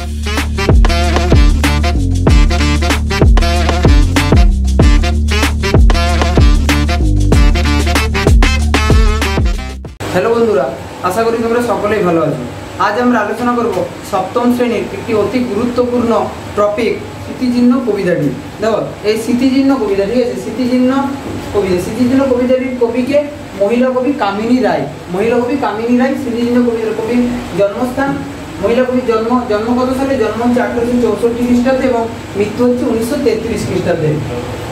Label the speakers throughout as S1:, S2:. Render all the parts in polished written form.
S1: Hello बंधुरा आशा करी तुम्हारा सकलेই ভালো আছো। आज আমরা আলোচনা করব সপ্তম শ্রেণীর একটি অতি গুরুত্বপূর্ণ টপিক স্মৃতিচিহ্ন কবিতাটি। দেখো এই স্মৃতিচিহ্ন কবিতা, ঠিক আছে, স্মৃতিচিহ্ন কবিতাটির কবিকে মহিলা কবি কামিনী রায়। মহিলা কবি কামিনী রায় স্মৃতিচিহ্ন কবিতার কবির জন্মস্থান, মহিলা কবির জন্ম কত সালে? জন্ম হচ্ছে 1864 খ্রিস্টাব্দে এবং মৃত্যু হচ্ছে 1933 খ্রিস্টাব্দে।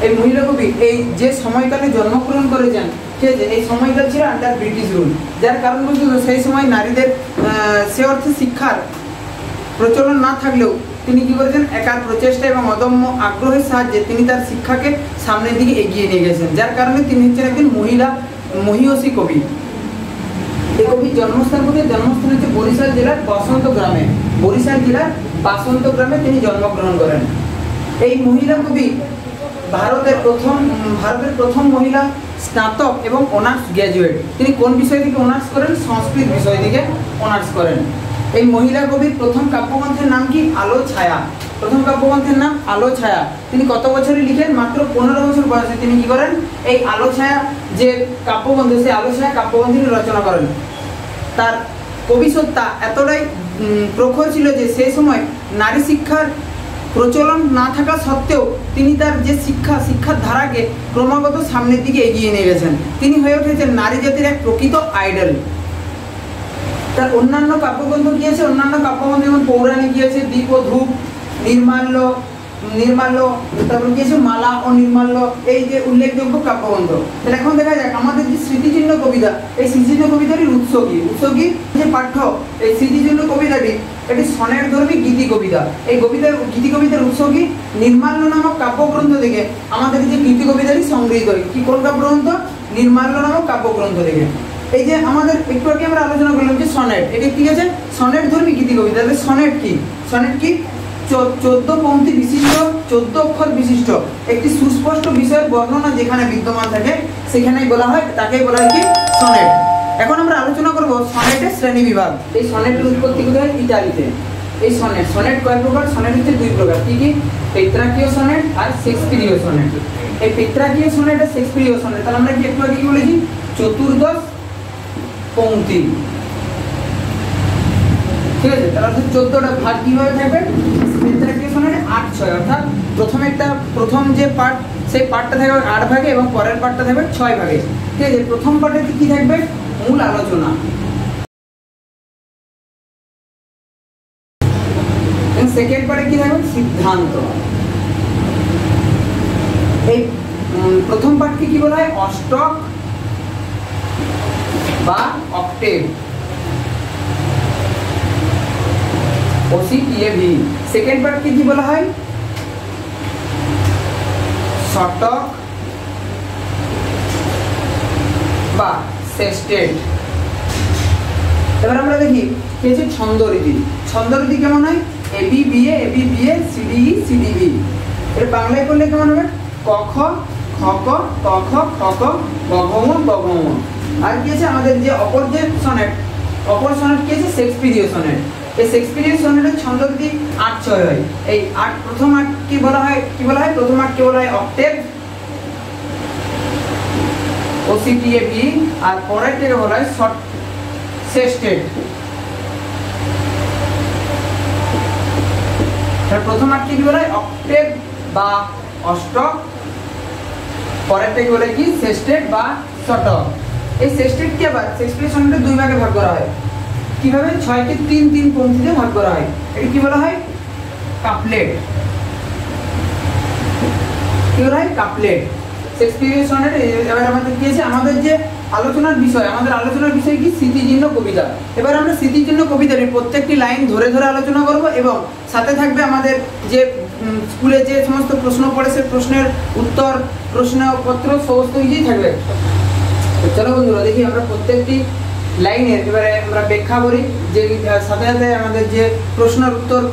S1: এই মহিলা কবি এই যে সময়কালে জন্মগ্রহণ করেছেন, ঠিক আছে, এই সময়কাল ছিল আন্ডার ব্রিটিশ রুল, যার কারণ বলতে সেই সময় নারীদের সে অর্থে শিক্ষার প্রচলন না থাকলেও তিনি কী করেছেন, একার প্রচেষ্টা এবং অদম্য আগ্রহের সাহায্যে তিনি তার শিক্ষাকে সামনের দিকে এগিয়ে নিয়ে গেছেন, যার কারণে তিনি হচ্ছেন একজন মহিয়সী কবি। এই কবির জন্মস্থান হচ্ছে বরিশাল জেলার বাসন্ত গ্রামে তিনি জন্মগ্রহণ করেন। এই মহিলা কবি ভারতের প্রথম মহিলা স্নাতক এবং অনার্স গ্র্যাজুয়েট। তিনি কোন বিষয় থেকে অনার্স করেন? সংস্কৃত বিষয় থেকে অনার্স করেন। এই মহিলা কবির প্রথম কাব্যগ্রন্থের নাম কি? আলো ছায়া। প্রথম কাব্যগ্রন্থের নাম আলো ছায়া। তিনি কত বছরে লিখেন? মাত্র 15 বছর বয়সে তিনি কি করেন? এই আলো ছায়া যে কাব্যগ্রন্থ, সেই আলো ছায়া কাব্যগ্রন্থ তিনি রচনা করেন। তার কবিসত্তা এতটাই প্রখর ছিল যে সেই সময় নারী শিক্ষার প্রচলন না থাকা সত্ত্বেও তিনি তার যে শিক্ষার ধারাকে ক্রমাগত সামনের দিকে এগিয়ে নিয়ে গেছেন। তিনি হয়ে উঠেছেন নারী জাতির এক প্রকৃত আইডল। তার অন্যান্য কাব্যগ্রন্থ কি আছে? অন্যান্য কাব্যগ্রন্থ যেমন পৌরাণিক কি আছে? দীপ ও ধূপ, নির্মাল্য, তারপর কি আছে মালা ও নির্মাল্য, এই যে উল্লেখযোগ্য কাব্যগ্রন্থ। তাহলে এখন দেখা যাক আমাদের যে স্মৃতিচিহ্ন কবিতা, এই স্মৃতিচিহ্ন কবিতাটির উৎস কি যে পাঠ্য এই স্মৃতিচিহ্ন কবিতাটি এটি সনেট ধর্মী গীতি কবিতা। এই গীতি কবিতার উৎস কি? নির্মাল্য নামক কাব্যগ্রন্থ থেকে আমাদের যে গীতি কবিতাটি সংগৃহীত হয়। কি কোন কাব্যগ্রন্থ? নির্মাল্য নামক কাব্যগ্রন্থ থেকে। এই যে আমাদের একটু আগে আমরা আলোচনা করলাম যে সনেট, এটি ঠিক আছে সনেট ধর্মী গীতি কবিতা। তাহলে সনেট কি? 14 পংক্তি বিশিষ্ট 14 অক্ষর বিশিষ্ট একটি সুস্পষ্ট বিষয়ের বর্ণনা যেখানে বিদ্যমান থাকে সেখানেই বলা হয়, তাকেই বলা হয় কি? সনেট। এখন আমরা আলোচনা করব সনেটের শ্রেণী বিভাগ। এই সনেটের উৎপত্তি কোথায়? ইতালিতে। এই সনেট কয় প্রকার? সনেট হচ্ছে 2 প্রকার। কি? পেত্রাকীয় সনেট আর শেক্সপিয়ারীয় সনেট। এই পেত্রাকীয় সনেট আর শেক্সপিয়ারীয় সনেট, তাহলে আমরা কি একটু আগে কি বলেছি? 14 পংক্তি, ঠিক আছে। তাহলে 14টা ভাগ কিভাবে থাকবে? পেত্রাকীয় সনেটে 8-6, অর্থাৎ প্রথম যে পার্ট সেই পার্টটা থাকবে 8 ভাগে এবং পরের পার্টটা থাকবে 6 ভাগে, ঠিক আছে। প্রথম পার্টে কি থাকবে? মূল আলোচনা। সেকেন্ড পার্টে কি থাকবে? সিদ্ধান্ত। এই প্রথম পার্টকে কি বলা হয়? অষ্টক বা অক্টেভ, OCTAV। সেকেন্ড পার্টকে কি বলা হয়? শতক বা সেস্টেট। এবার আমরা দেখি কি আছে ছন্দরীতি। ছন্দরীতি কেমন হয়? ABBA CDE CDB। এর বাংলায় করলে কেমন হবে? ক খ খ ক ক খ খ ক গ ঘ ঙ গ ঘ ঙ। আর কি আছে আমাদের যে অপর সনেট কি আছে? শেক্সপিয়ারীয় সনেট। এই শেক্সপিয়ারীয় সনেটের ছন্দরীতি 8-6 হয়। এই প্রথম 8 কি বলা হয়? প্রথম 8কে বলা হয় অক্টেভ, OCTAV, আর পরেরটাকে বলা হয় সেস্টেট। প্রথম 8কে কি বলা হয়? অক্টেভ বা অষ্টক, পরেরটাকে বলা হয় কি? সেস্টেট বা শতক। এই সেস্টেট কি আবার শেক্সপিয়ারীয় সনেটের 2 ভাগে ভাগ করা হয়। কিভাবে? 6কে 3 পংক্তিতে ভাগ করা হয়। এটা কি বলা হয়? কাপলেট। কি বলা হয়? কাপলেট। শেক্সপিয়ারীয় সনেট। এবার আমাদের কি আছে? আমাদের আলোচনার বিষয় কি? স্মৃতিচিহ্ন কবিতা। এবার আমরা স্মৃতিচিহ্ন কবিতার প্রত্যেকটি লাইন ধরে আলোচনা করব এবং সাথে থাকবে আমাদের যে স্কুলে যে সমস্ত প্রশ্ন পড়ে সেই প্রশ্নের উত্তর, প্রশ্নপত্র সমস্ত কিছুই থাকবে। চলো বন্ধুরা দেখি আমরা প্রত্যেকটি লাইনের এবারে আমরা ব্যাখ্যা করি, যে সাথে সাথে আমাদের যে প্রশ্নোত্তর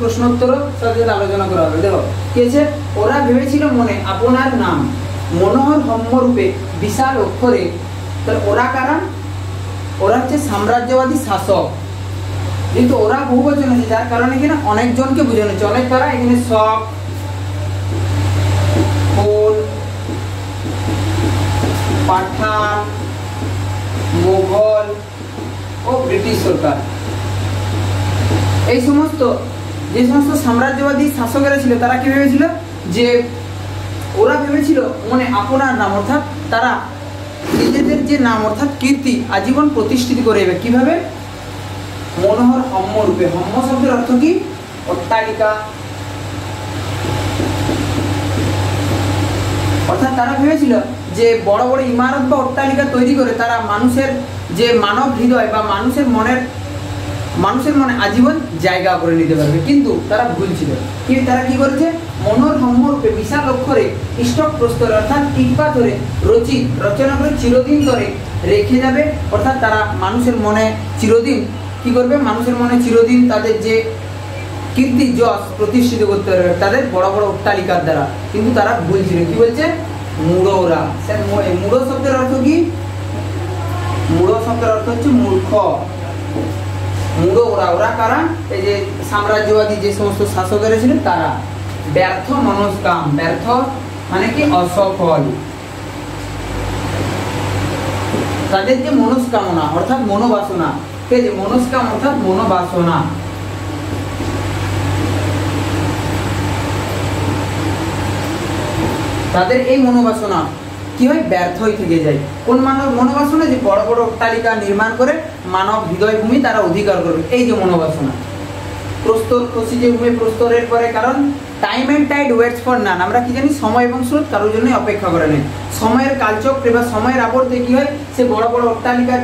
S1: সাথে আলোচনা করা হবে। দেখো কি আছে? ওরা ভেবেছিল মনে আপনার নাম মনোহর হম্যরূপে বিশাল অক্ষরে। তাহলে ওরা কারা? ওরা হচ্ছে সাম্রাজ্যবাদী শাসক। কিন্তু ওরা বহুবচন আছে, যার কারণে কিনা অনেকজনকে বোঝানো হচ্ছে। অনেক তারা এখানে সব, কোন, পাঠান, মোগল ও ব্রিটিশ সরকার, এই সমস্ত যে সমস্ত সাম্রাজ্যবাদী শাসকেরা ছিল তারা কি ভেবেছিল যে ওরা ভেবেছিল মনে আপনার নাম অর্থাৎ তারা নিজেদের যে নাম অর্থাৎ কীর্তি আজীবন প্রতিষ্ঠিত করে দেবে। কিভাবে? মনোহর হম্ম রূপে। হম্ম শব্দের অর্থ কি? অট্টালিকা। অর্থাৎ তারা ভেবেছিল যে বড় বড় ইমারত বা অট্টালিকা তৈরি করে তারা মানুষের যে মানব হৃদয় বা মানুষের মনে আজীবন জায়গা করে নিতে পারবে। কিন্তু তারা ভুল ছিল। তারা কি করেছে? মনোহর হম্ম রূপে বিশাল অক্ষরে স্টক প্রস্তর অর্থাৎ ইট পাথরে রচনা করে চিরদিন ধরে রেখে যাবে। অর্থাৎ তারা মানুষের মনে চিরদিন কি করবে? মানুষের মনে চিরদিন তাদের যে কীর্তি যশ প্রতিষ্ঠিত করতে পারবে তাদের বড় বড় অট্টালিকার দ্বারা। কিন্তু তারা ভুল ছিল। কি বলছে? মূঢ়রা। মূঢ় শব্দের অর্থ কি? মূঢ় শব্দের অর্থ হচ্ছে মূর্খ। মূঢ় ওরা কারা? এই যে সাম্রাজ্যবাদী যে সমস্ত শাসকেরা ছিলেন তারা। ব্যর্থ মনস্কাম। ব্যর্থ মানে কি? অসফল। তাদের যে মনস্কামনা অর্থাৎ মনোবাসনা, ঠিক আছে? মনস্কাম অর্থাৎ মনোবাসনা। তাদের এই মনোবাসনা কি হয়? ব্যর্থই থেকে যায়। কোন মনোবাসনা? যে বড় বড় অট্টালিকা নির্মাণ করে মানব হৃদয় ভূমি তারা অধিকার করবে, এই যে মনোবাসনা। প্রস্তর খসি যে ভূমি প্রস্তরের পরে, কারণ time and tide waits for none. আমরা কি জানি? সময় এবং স্রোত কারোর জন্যই অপেক্ষা করে নেই। সময়ের কালচক্রে বা সময়ের আবর্তে কি হয়? সে বড় বড় অট্টালিকা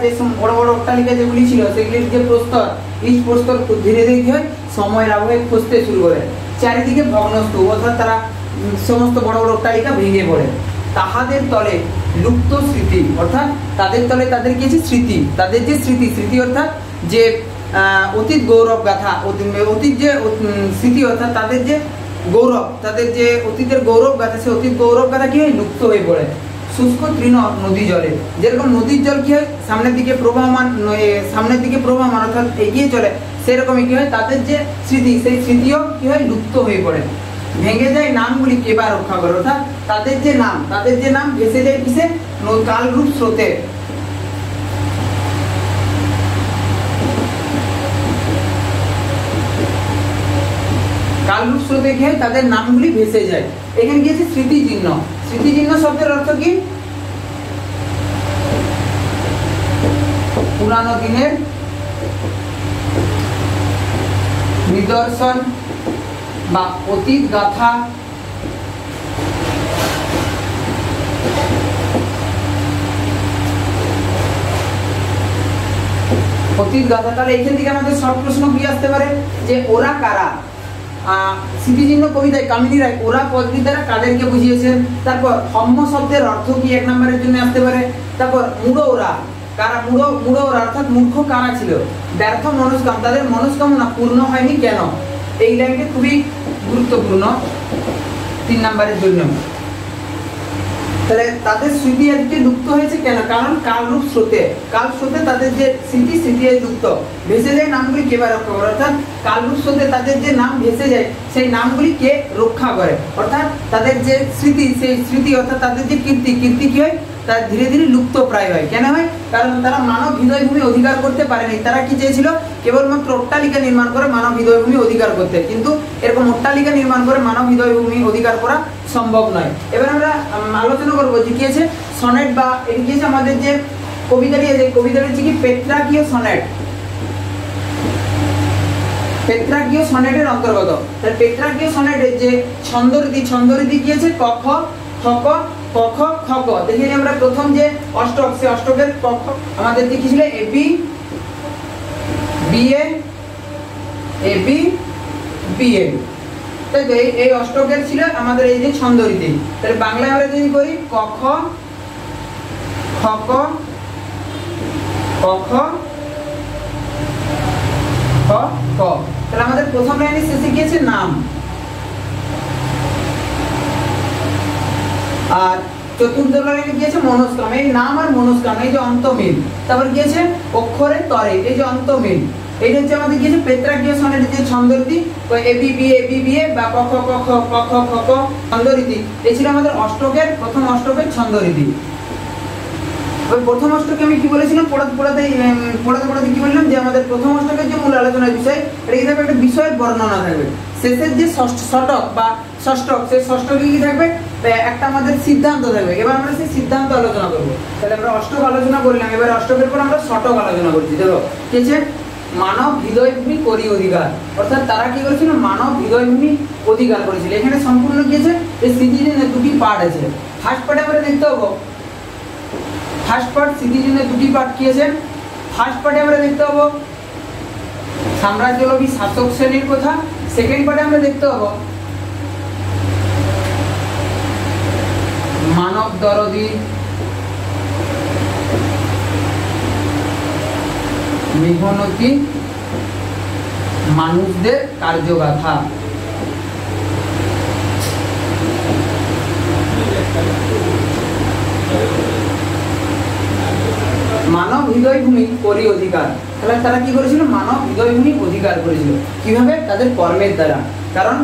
S1: যেগুলি ছিল সেগুলির যে প্রস্তর, এই প্রস্তর ধীরে ধীরে কি হয়? সময়ের আবহে খসতে শুরু করে, চারিদিকে ভগ্নস্তূপ অর্থাৎ তারা সমস্ত বড় বড় অট্টালিকা ভেঙে পড়ে। তাহাদের তলে লুপ্ত স্মৃতি অর্থাৎ তাদের তলে তাদের কি আছে? স্মৃতি। তাদের যে স্মৃতি অর্থাৎ যে অতীত গৌরব গাথা, অতীত যে স্মৃতি অর্থাৎ তাদের যে গৌরব, তাদের যে অতীতের গৌরব গাথা, সে অতীত গৌরব গাথা কি হয়? লুপ্ত হয়ে পড়ে। শুষ্ক তৃণ নদী জলে, যেরকম নদীর জল কি হয়? সামনের দিকে প্রবাহমান অর্থাৎ এগিয়ে চলে, সেরকমই কি হয়? তাদের যে স্মৃতি, সেই স্মৃতিও কি হয়? লুপ্ত হয়ে পড়ে। ভেঙে যায় নামগুলি কে বা রক্ষা করে, অর্থাৎ তাদের যে নাম ভেসে যায় কিসে? কালরূপ স্রোতে। কালরূপ স্রোতে কি হয়? তাদের নামগুলি ভেসে যায়। এখানে কি আছে? স্মৃতিচিহ্ন। স্মৃতিচিহ্ন শব্দের অর্থ কি? পুরানো দিনের নিদর্শন বা অতীত গাথা, তাহলে এখান থেকে আমাদের শর্ট প্রশ্ন কি আসতে পারে? যে ওরা কারা? স্মৃতিচিহ্ন কবিতায় কামিনী রায় ওরা পদবী দ্বারা কাদেরকে বুঝিয়েছেন? তারপর হম্ম শব্দের অর্থ কি? 1 নম্বরের জন্য আসতে পারে। তারপর মূঢ়রা কারা? মূঢ়রা অর্থাৎ মূর্খ কারা ছিল? ব্যর্থ মনস্কাম, তাদের মনস্কামনা পূর্ণ হয়নি কেন? এই লাইনটি খুবই গুরুত্বপূর্ণ 3 নম্বরের জন্য। তাহলে তাদের স্মৃতি আজকে লুপ্ত হয়েছে কেন? কারণ কালরূপ স্রোতে তাদের যে স্মৃতি লুপ্ত, ভেসে যায় নামগুলি কে বা রক্ষা করে? অর্থাৎ কালরূপ স্রোতে তাদের যে নাম ভেসে যায় সেই নামগুলি কে রক্ষা করে? অর্থাৎ তাদের যে স্মৃতি, সেই স্মৃতি অর্থাৎ তাদের যে কীর্তি কি হয়? তা ধীরে ধীরে লুপ্ত প্রায় হয়। কেন হয়? কারণ তারা মানব হৃদয় ভূমি অধিকার করতে পারেনি। তারা কি চেয়েছিল? কেবলমাত্র অট্টালিকা নির্মাণ করে মানব হৃদয় ভূমি অধিকার করতে, কিন্তু এরকম অট্টালিকা নির্মাণ করে মানব হৃদয় ভূমি অধিকার করা সম্ভব নয়। এবার আমরা আলোচনা করবো যে কি আছে সনেট, বা এটি কি আছে আমাদের যে কবিতাটি আছে, কবিতাটি হচ্ছে কি পেট্রাকীয় সনেট। পেট্রাকীয় সনেটের অন্তর্গত। তাহলে পেট্রাকীয় সনেটের যে ছন্দরীতি কি আছে? ক খ খ ক ক খ খ ক। দেখি আমরা প্রথম যে অষ্টক, সে অষ্টকের ক খ আমাদের কি ছিল? AP BA AP BA. তাই তো এই অষ্টকের ছিল আমাদের এই যে ছন্দরীতি। তাহলে বাংলায় আমরা যদি করি ক খ খ ক ক খ খ ক। তাহলে আমাদের প্রথম লাইনে শেষে কি আছে? নাম। আর চতুর্থ লাইনে কি আছে? মনস্কাম। এই নাম আর মনস্কাম, এই যে অন্তমিল। তারপর কি আছে? অক্ষরে তরে, এই যে অন্তমিল। এইটা হচ্ছে আমাদের কি আছে পেত্রাকীয় সনেটের যে ছন্দরীতি, এবিবিএ বা ক খ ক খ ক খ খ ক ছন্দরীতি, এই ছিল আমাদের অষ্টকের প্রথম অষ্টকের ছন্দরীতি। প্রথম অষ্টকে আমি কি বলেছিলাম, পড়াতে কি বললাম যে আমাদের প্রথম অষ্টকের যে মূল আলোচনার বিষয়, এটা কি থাকবে, একটা বিষয়ের বর্ণনা থাকবে। শেষের যে ষটক বা ষষ্ঠক, সেই ষষ্ঠকে কি থাকবে, একটা আমাদের সিদ্ধান্ত থাকবে। এবার আমরা সেই সিদ্ধান্ত আলোচনা করবো। তাহলে আমরা অষ্টক আলোচনা করলাম, এবার অষ্টকের পর আমরা ষটক আলোচনা করছি। দেখো কি আছে, মানব হৃদয়ভূমি করি অধিকার, অর্থাৎ তারা কি করেছিল, মানব হৃদয়ভূমি অধিকার করেছিল। এখানে সম্পূর্ণ কি আছে, এই স্মৃতিচিহ্নের দুটি পার্ট আছে। ফার্স্ট পার্টে আমরা দেখতে পাবো, ফার্স্ট পার্ট স্মৃতিচিহ্নের দুটি পার্ট কি আছে। ফার্স্ট পার্টে আমরা দেখতে পাবো সাম্রাজ্যলোভী শাসক শ্রেণীর কথা। সেকেন্ড পার্টে আমরা দেখতে পাবো মানব দরদি মেহনতি মানুষদের কার্যগাথা। মানব হৃদয়ভূমি করি অধিকার, তাহলে তারা কি করেছিল, মানব হৃদয়ভূমি অধিকার করেছিল। কিভাবে, তাদের কর্মের দ্বারা। কারণ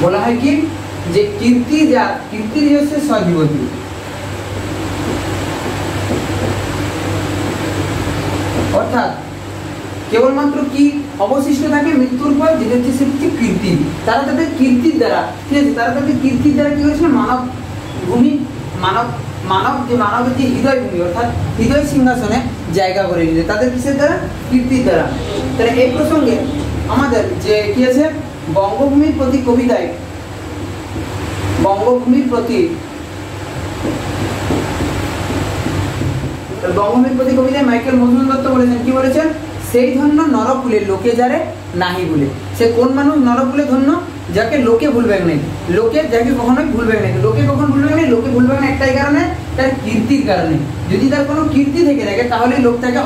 S1: বলা হয় কি যে কীর্তির হচ্ছে সজীবতী, অর্থাৎ কেবলমাত্র কি অবশিষ্ট থাকে মৃত্যুর পর, যেটা হচ্ছে সে কীর্তি। তারা তাদের কীর্তির দ্বারা, ঠিক আছে, তারা তাদের কীর্তির দ্বারা কি করেছিল, মানবের যে হৃদয়ভূমি অর্থাৎ হৃদয় সিংহাসনে জায়গা করে নিয়েছে তাদের কিসের দ্বারা, কীর্তির দ্বারা। তাহলে এই প্রসঙ্গে আমাদের যে কি আছে, বঙ্গভূমির প্রতি কবিতায়, বঙ্গভূমির প্রতি কবিতায় মাইকেল মধুসূদন দত্ত বলেছেন, কি বলেছেন, সেই ধন্য নরকুলে লোকে যারে নাহি ভুলে। সে কোন মানুষ নরকুলে ধন্য, যাকে লোকে ভুলবে না, লোকে যাকে কখনোই ভুলবে না। লোকে কখন ভুলবে না, লোকে ভুলবে না একটাই কারণে, তার কীর্তির কারণে। যদি তার কোনো কীর্তি থেকে থাকে তাহলে লোক তাকে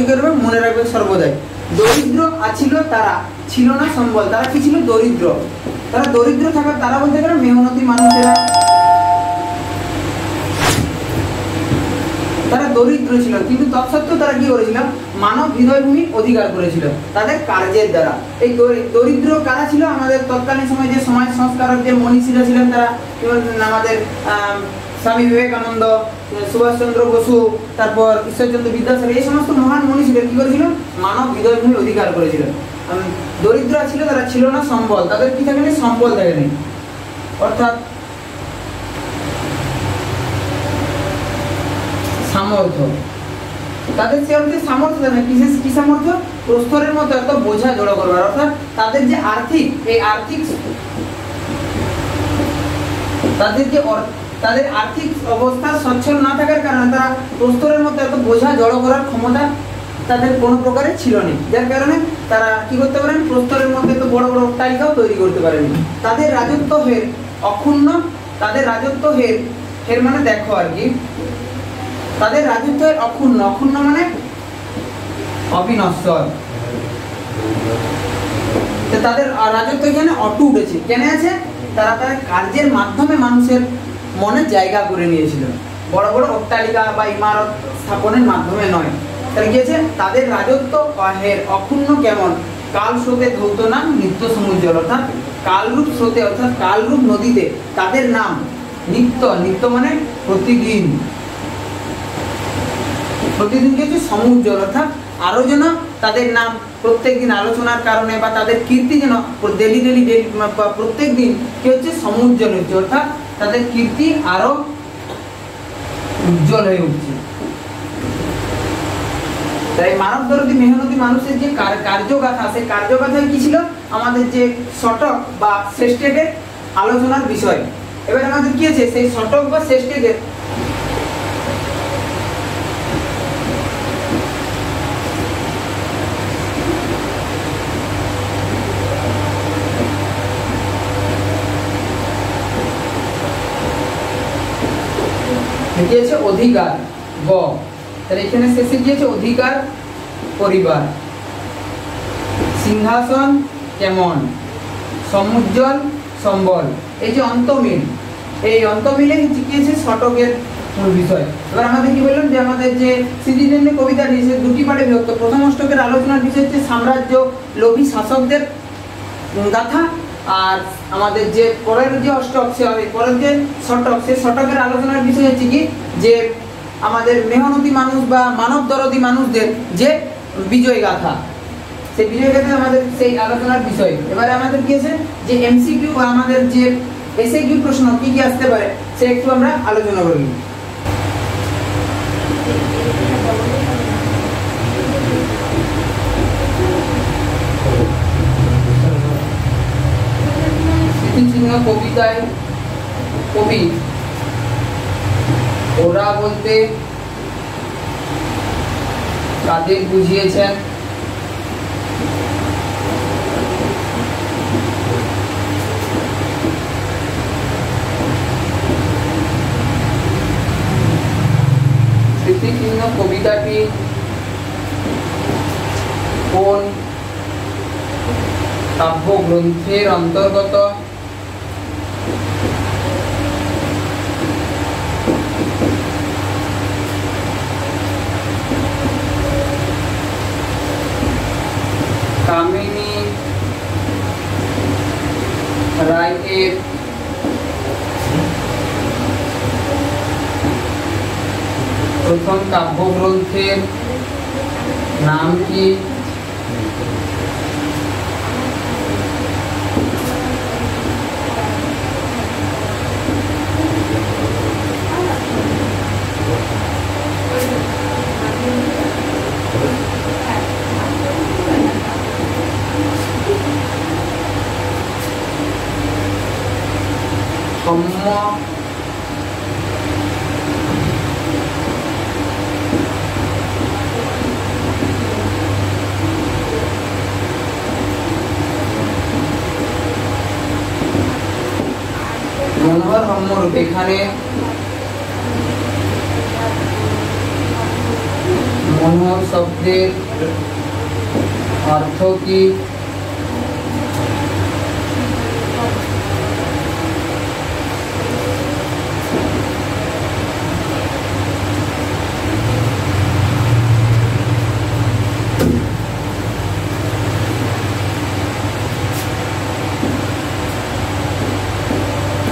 S1: করবে, মনে রাখবে সর্বদাই। দরিদ্র আছিল তারা, ছিল না সম্বল। তারা কি ছিল, দরিদ্র। তারা দরিদ্র থাকার, তারা বলতে গেলে মেহনতি মানুষেরা, তারা দরিদ্র ছিল, কিন্তু তৎসত্ত্বেও তারা কি করেছিল, মানব হৃদয়ভূমি অধিকার করেছিল তাদের কার্যের দ্বারা। এই দরিদ্র কারা ছিল, আমাদের তৎকালীন সময় যে সমাজ সংস্কারক যে মনীষীরা ছিলেন, তারা আমাদের স্বামী বিবেকানন্দ, সুভাষচন্দ্র বসু, তারপর ঈশ্বরচন্দ্র বিদ্যাসাগর, এই সমস্ত মহান মনীষীরা কি করেছিল, মানব হৃদয়ভূমি অধিকার করেছিল। দরিদ্র ছিল, তারা ছিল না সম্বল, তাদের কি থাকেনি, সম্বল থাকেনি, অর্থাৎ সামর্থ্য। তাদের সে অর্থে সামর্থ্য থাকে না, কি সামর্থ্য, প্রস্তরের মতো এত বোঝা জড়ো করবার। অর্থাৎ তাদের যে তাদের আর্থিক অবস্থা সচ্ছল না থাকার কারণে তারা প্রস্তরের মতো এত বোঝা জড়ো করার ক্ষমতা তাদের কোনো প্রকারে ছিল না, যার কারণে তারা কি করতে পারেন, প্রস্তরের মধ্যে তো বড় বড় অট্টালিকাও তৈরি করতে পারেনি। তাদের রাজত্ব হের অক্ষুণ্ণ, তাদের রাজত্ব হের মানে দেখো আর কি, তাদের রাজত্বের অক্ষুণ্ণ মানে অবিনশ্বর। তাদের রাজত্ব এখানে অটুট আছে, কেন আছে, তারা তাদের কার্যের মাধ্যমে মানুষের মনে জায়গা করে নিয়েছিল, বড় বড় অট্টালিকা বা ইমারত স্থাপনের মাধ্যমে নয়। তাহলে কি আছে, তাদের রাজত্ব হের অক্ষুণ্ণ কেমন, কাল স্রোতে ধৌত নাম নিত্য সমুজ্জ্বল, অর্থাৎ কালরূপ স্রোতে অর্থাৎ কালরূপ নদীতে তাদের নাম নিত্য মানে প্রতিদিন কি হচ্ছে, সমুজ্জ্বল, অর্থাৎ আরো যেন তাদের নাম প্রত্যেক দিন আলোচনার কারণে বা তাদের কীর্তি যেন ডেলি প্রত্যেক দিন কি হচ্ছে, সমুজ্জ্বল হচ্ছে, অর্থাৎ তাদের কীর্তি আরো উজ্জ্বল হয়ে উঠছে। তাই মানব দরদি মেহনতি মানুষের যে কার্যগাথা, সেই কার্যগাথায় কি ছিল, আমাদের যে ষটক বা শ্রেষ্ঠের আলোচনার বিষয়। এবার আমাদের কি আছে, সেই ষটক বা শ্রেষ্ঠের কি আছে, অধিকার গ। তাহলে এখানে শেষে কি আছে, অধিকার পরিবার, সিংহাসন কেমন, সমুজ্জ্বল সম্বল। এই যে অন্তমিল, এই অন্তমিলে কি আছে, ষটকের মূল বিষয়। এবার আমাদের কি বললাম যে আমাদের যে স্মৃতিচিহ্ন কবিতাটি সে দুটি পার্টে বিভক্ত। প্রথম অষ্টকের আলোচনার বিষয় হচ্ছে সাম্রাজ্য লোভী শাসকদের গাথা, আর আমাদের যে পরের যে অষ্টক পরের যে শতক সেই শতকের আলোচনার বিষয় হচ্ছে কি যে আমাদের মেহনতি মানুষ বা মানব দরদি মানুষদের যে বিজয় গাথা, সেই বিজয় গাথা আমাদের সেই আলোচনার বিষয়। এবারে আমাদের কি আছে যে এমসিকিউ বা আমাদের যে এসএকিউ প্রশ্ন কি কি আসতে পারে সে একটু আমরা আলোচনা করি। স্মৃতিচিহ্ন কবিতায় কবি ওরা বলতে কাদের বুঝিয়েছেন? স্মৃতিচিহ্ন কবিতাটি কোন কাব্যগ্রন্থের অন্তর্গত? কামিনী রায়ের প্রথম কাব্যগ্রন্থের নাম কি? সৌম্য মনোহর হম্যরূপ। এখানে মনোহর শব্দের অর্থ কি?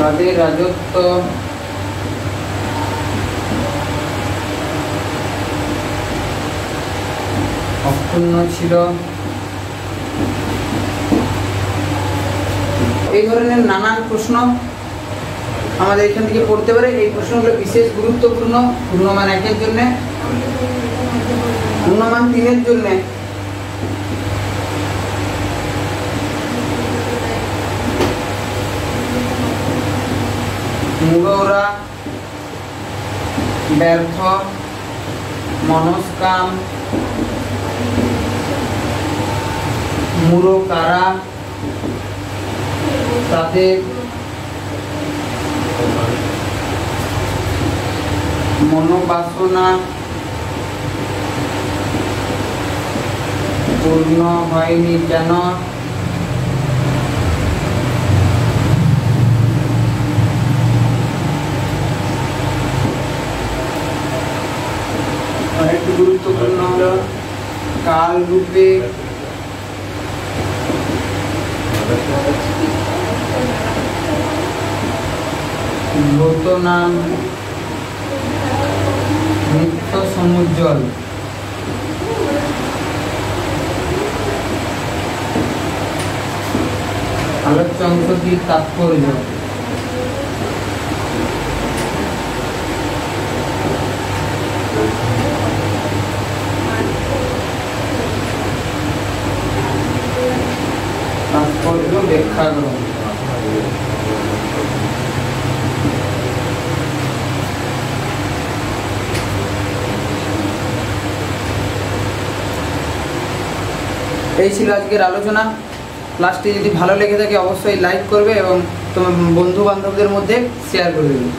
S1: তাদের রাজত্ব অক্ষুণ্ণ ছিল। এই ধরনের নানান প্রশ্ন আমাদের এখান থেকে পড়তে পারে। এই প্রশ্নগুলো বিশেষ গুরুত্বপূর্ণ পূর্ণমান 1-এর জন্য, পূর্ণমান 3-এর জন্য। মূঢ়রা ব্যর্থ মনস্কাম, মূঢ় কারা? তাদের মনোবাসনা পূর্ণ হয়নি কেন? আরেকটি গুরুত্বপূর্ণ হলো কাল রূপে নাম নিত্য সমুজ্জ্বল। আলোচ্য অংশটির তাৎপর্য। তাৎপর্য ব্যাখ্যা করুন। এই ছিল আজকের আলোচনা। ক্লাসটি যদি ভালো লেগে থাকে অবশ্যই লাইক করবে এবং তোমার বন্ধু বান্ধবদের মধ্যে শেয়ার করে দেবে।